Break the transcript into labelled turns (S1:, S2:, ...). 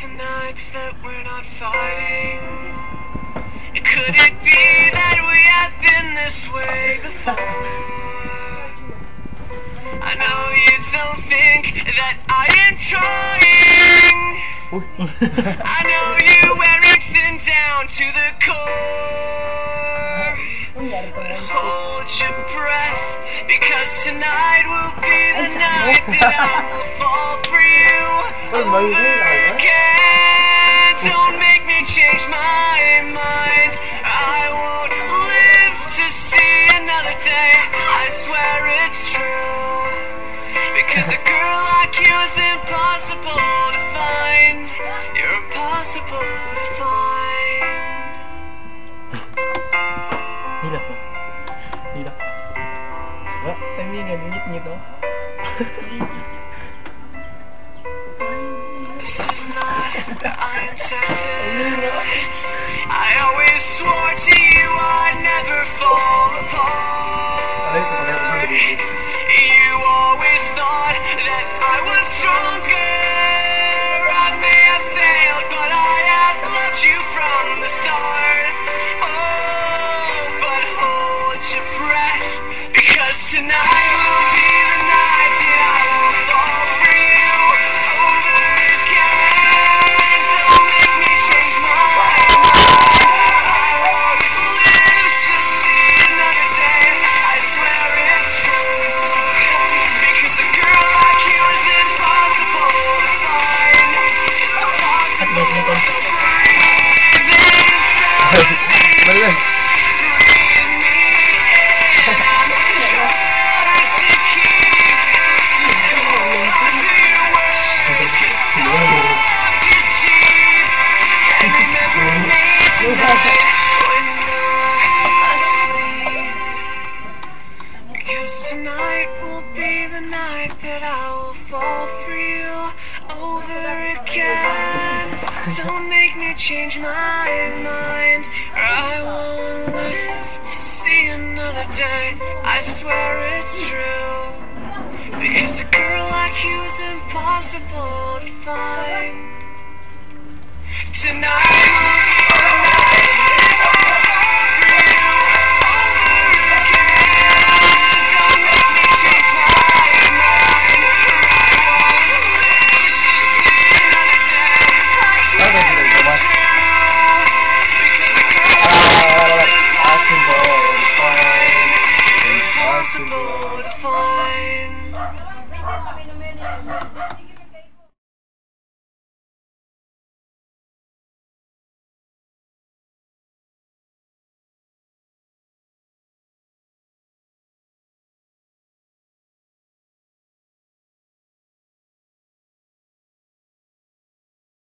S1: tonight that we're not fighting? Could it be that we have been this way before? I know you don't think that I am trying. I know you wear it thin down to the core. But hold your breath, because tonight will be the night that I will fall for you over again. Don't make me change my mind. I won't live to see another day. I swear it's true, because a girl like you is impossible to find. You're impossible to find.
S2: Đi đâu? Đó, em nghe ngày nhịp nhịp đâu?
S1: This is not what I intended. I always swore to you I'd never fall apart. You always thought that I was stronger. I may have failed, but I have loved you from the start. Oh, but hold your breath, because tonight will be the night that I will fall for you over again. Don't make me change my mind. I won't live to see another day. I swear it's true, because a girl like you is impossible to find. It's impossible to breathe inside. Breathe me in. Because tonight will be the night that I will fall for you over again. Don't make me change my mind, or I won't live to see another day. I swear it's true, because a girl like you is impossible to find. Tonight